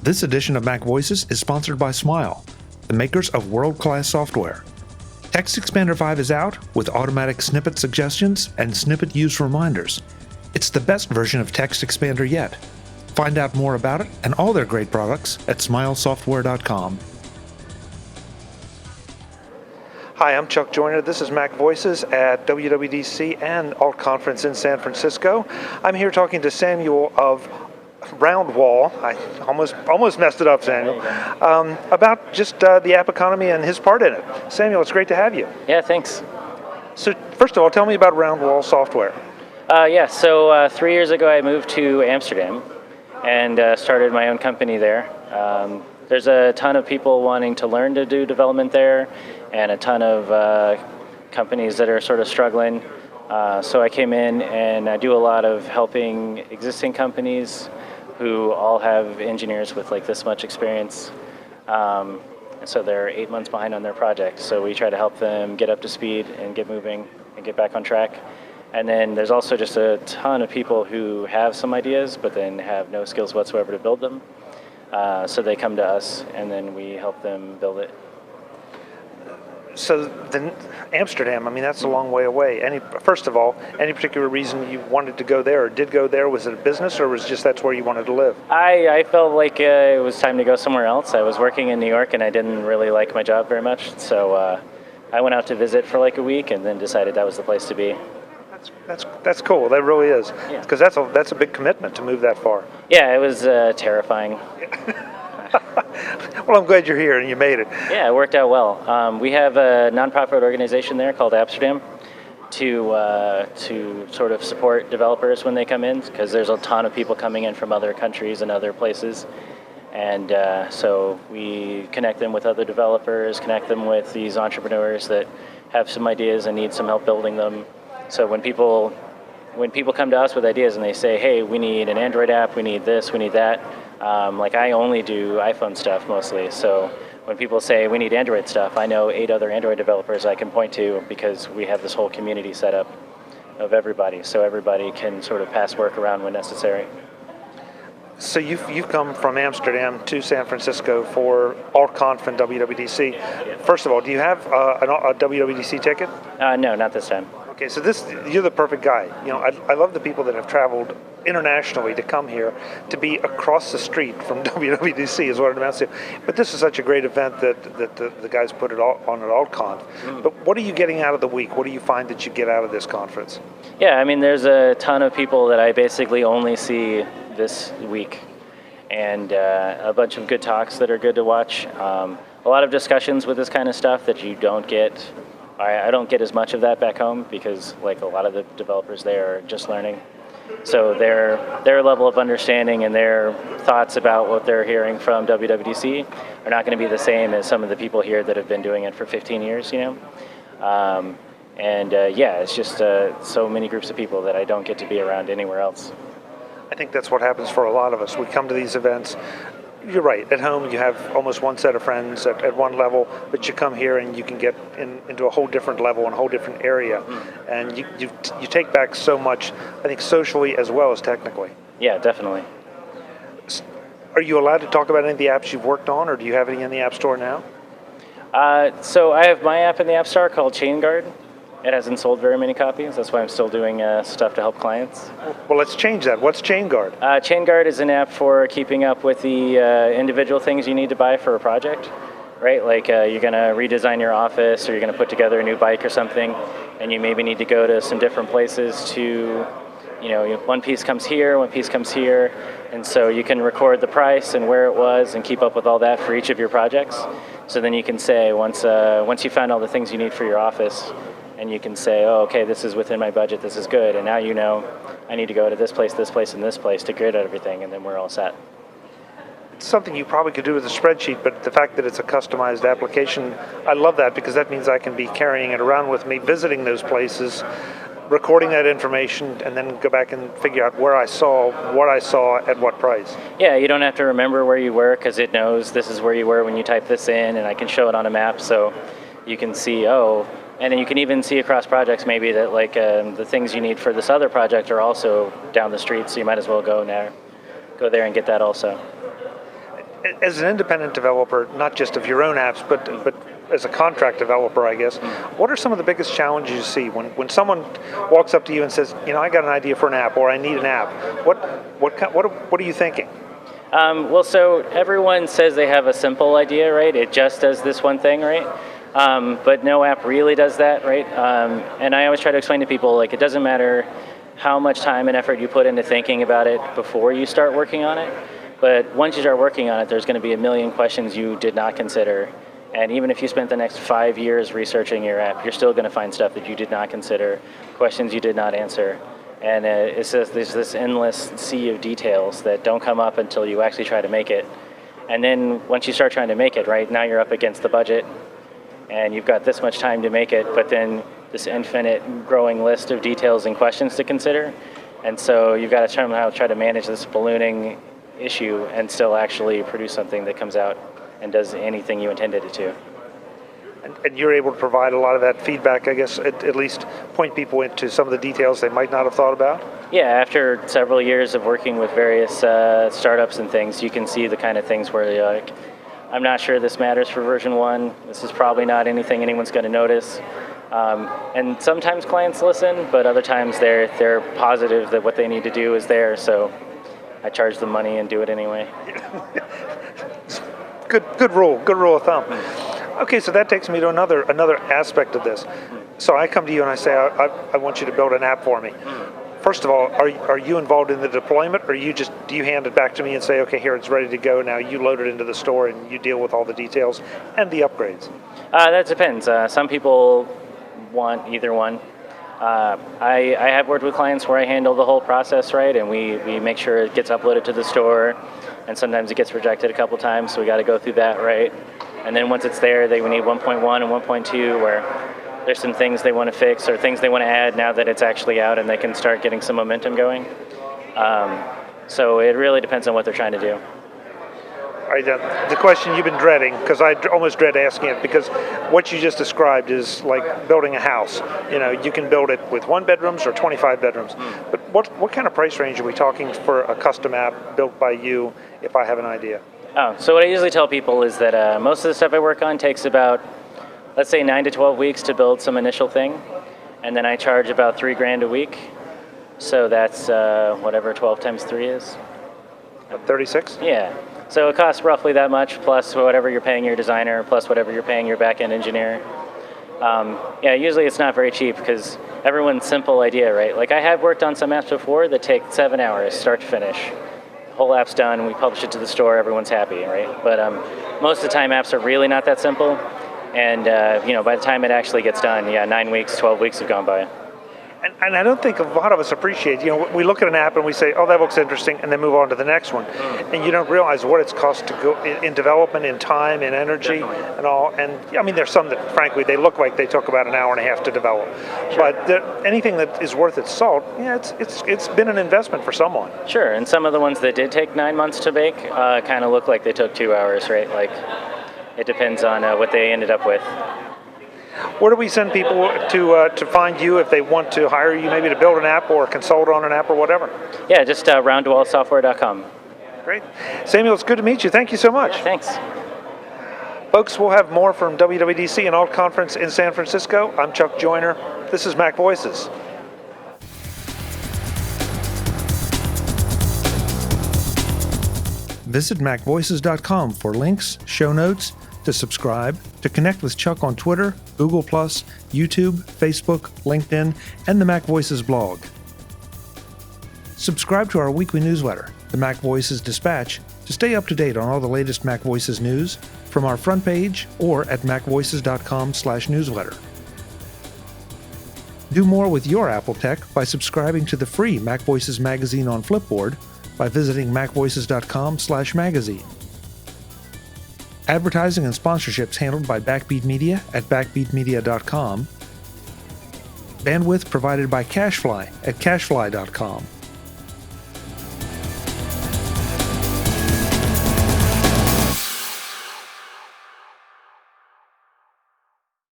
This edition of MacVoices is sponsored by Smile, the makers of world-class software. Text Expander 5 is out with automatic snippet suggestions and snippet use reminders. It's the best version of Text Expander yet. Find out more about it and all their great products at smilesoftware.com. Hi, I'm Chuck Joyner. This is MacVoices at WWDC and AltConf in San Francisco. I'm here talking to Samuel of Roundwall. I almost messed it up, Samuel. About just the app economy and his part in it. Samuel, it's great to have you. Yeah, thanks. So first of all, tell me about Roundwall Software. So 3 years ago I moved to Amsterdam and started my own company there. There's a ton of people wanting to learn to do development there and a ton of companies that are sort of struggling. So I came in and I do a lot of helping existing companies who all have engineers with like this much experience. And so they're 8 months behind on their projects. So we try to help them get up to speed and get moving and get back on track. And then there's also just a ton of people who have some ideas but then have no skills whatsoever to build them. So they come to us and then we help them build it. So Amsterdam, I mean, that's a long way away. First of all, any particular reason you wanted to go there or did go there? Was it a business or was it just that's where you wanted to live? I felt like it was time to go somewhere else. I was working in New York and I didn't really like my job very much. So I went out to visit for like a week and then decided that was the place to be. That's cool. That really is. Because that's a big commitment to move that far. Yeah, it was terrifying. Well, I'm glad you're here and you made it. Yeah, it worked out well. We have a nonprofit organization there called Amsterdam to sort of support developers when they come in, because there's a ton of people coming in from other countries and other places. And so we connect them with other developers, connect them with these entrepreneurs that have some ideas and need some help building them. So when people come to us with ideas and they say, hey, we need an Android app, we need this, we need that, like I only do iPhone stuff mostly. So when people say we need Android stuff, I know 8 other Android developers I can point to because we have this whole community set up of everybody. So everybody can sort of pass work around when necessary. So you've come from Amsterdam to San Francisco for AltConf and WWDC. Yeah. First of all, do you have a WWDC ticket? No, not this time. Okay, so you're the perfect guy. You know, I love the people that have traveled internationally to come here to be across the street from WWDC is what it amounts to. But this is such a great event that the guys put it all on at AltConf. But what are you getting out of the week? What do you find that you get out of this conference? Yeah, I mean, there's a ton of people that I basically only see this week, and a bunch of good talks that are good to watch. A lot of discussions with this kind of stuff that you don't get. I don't get as much of that back home because like a lot of the developers there are just learning. So their level of understanding and their thoughts about what they're hearing from WWDC are not going to be the same as some of the people here that have been doing it for 15 years, you know. It's just so many groups of people that I don't get to be around anywhere else. I think that's what happens for a lot of us. We come to these events. You're right. At home, you have almost one set of friends at one level, but you come here and you can get into a whole different level and a whole different area, and you take back so much. I think socially as well as technically. Yeah, definitely. Are you allowed to talk about any of the apps you've worked on, or do you have any in the App Store now? So I have my app in the App Store called ChainGuard. It hasn't sold very many copies. That's why I'm still doing stuff to help clients. Well, let's change that. What's ChainGuard? ChainGuard is an app for keeping up with the individual things you need to buy for a project, right? Like you're going to redesign your office or you're going to put together a new bike or something, and you maybe need to go to some different places to, you know, one piece comes here, one piece comes here, and so you can record the price and where it was and keep up with all that for each of your projects. So then you can say, once you found all the things you need for your office, and you can say, oh, okay, this is within my budget, this is good, and now you know I need to go to this place, and this place to grid everything, and then we're all set. It's something you probably could do with a spreadsheet, but the fact that it's a customized application, I love that because that means I can be carrying it around with me, visiting those places, recording that information, and then go back and figure out where I saw, what I saw, at what price. Yeah, you don't have to remember where you were because it knows this is where you were when you type this in, and I can show it on a map so you can see, and then you can even see across projects maybe that like the things you need for this other project are also down the street, so you might as well go there and get that also. as an independent developer, not just of your own apps, but as a contract developer, I guess, what are some of the biggest challenges you see when someone walks up to you and says, I got an idea for an app, or I need an app? What are you thinking? So everyone says they have a simple idea, right? It just does this one thing, right? But no app really does that, right? And I always try to explain to people, it doesn't matter how much time and effort you put into thinking about it before you start working on it. But once you start working on it, there's going to be a million questions you did not consider. And even if you spent the next 5 years researching your app, you're still going to find stuff that you did not consider, questions you did not answer. And it's just, there's this endless sea of details that don't come up until you actually try to make it. And then once you start trying to make it, right, now you're up against the budget, and you've got this much time to make it, but then this infinite growing list of details and questions to consider. And so you've got to somehow try to manage this ballooning issue and still actually produce something that comes out and does anything you intended it to. And you're able to provide a lot of that feedback, I guess, at least point people into some of the details they might not have thought about? Yeah, after several years of working with various startups and things, you can see the kind of things where you're like, I'm not sure this matters for version 1. This is probably not anything anyone's going to notice. And sometimes clients listen, but other times they're positive that what they need to do is there, so I charge them money and do it anyway. Good rule of thumb. Okay, so that takes me to another aspect of this. So I come to you and I say, I want you to build an app for me. First of all, are you involved in the deployment, or do you hand it back to me and say, okay, here, it's ready to go, now you load it into the store and you deal with all the details and the upgrades? That depends. Some people want either one. I have worked with clients where I handle the whole process, right, and we make sure it gets uploaded to the store, and sometimes it gets rejected a couple times, so we got to go through that, right? And then once it's there, we need 1.1 and 1.2, where there's some things they want to fix or things they want to add now that it's actually out, and they can start getting some momentum going. So it really depends on what they're trying to do. All right, the question you've been dreading, because I almost dread asking it, because what you just described is like building a house. You can build it with 1 bedrooms or 25 bedrooms. But what kind of price range are we talking for a custom app built by you, if I have an idea? So what I usually tell people is that most of the stuff I work on takes about, let's say, 9 to 12 weeks to build some initial thing, and then I charge about $3,000 a week. So that's whatever 12 times 3 is. 36? Yeah. So it costs roughly that much, plus whatever you're paying your designer, plus whatever you're paying your back-end engineer. Usually it's not very cheap because everyone's simple idea, right? Like I have worked on some apps before that take 7 hours, start to finish. The whole app's done, we publish it to the store, everyone's happy, right? But most of the time apps are really not that simple. And by the time it actually gets done, 9 weeks, 12 weeks have gone by. And I don't think a lot of us appreciate, we look at an app and we say, oh, that looks interesting, and then move on to the next one. And you don't realize what it's cost to go in development, in time, in energy, and all. And there's some that, frankly, they look like they took about an hour and a half to develop. Sure. But anything that is worth its salt, it's been an investment for someone. Sure, and some of the ones that did take 9 months to make kind of look like they took 2 hours, right? Like, it depends on what they ended up with. Where do we send people to find you if they want to hire you, maybe to build an app or consult on an app or whatever? Yeah, just roundwallsoftware.com. Great. Samuel, it's good to meet you. Thank you so much. Yeah, thanks. Folks, we'll have more from WWDC and AltConf in San Francisco. I'm Chuck Joyner. This is MacVoices. Visit MacVoices.com for links, show notes, to subscribe, to connect with Chuck on Twitter, Google+, YouTube, Facebook, LinkedIn, and the MacVoices blog. Subscribe to our weekly newsletter, the MacVoices Dispatch, to stay up to date on all the latest MacVoices news from our front page or at macvoices.com/newsletter. Do more with your Apple tech by subscribing to the free MacVoices magazine on Flipboard by visiting macvoices.com/magazine. Advertising and sponsorships handled by Backbeat Media at backbeatmedia.com. Bandwidth provided by CacheFly at cachefly.com.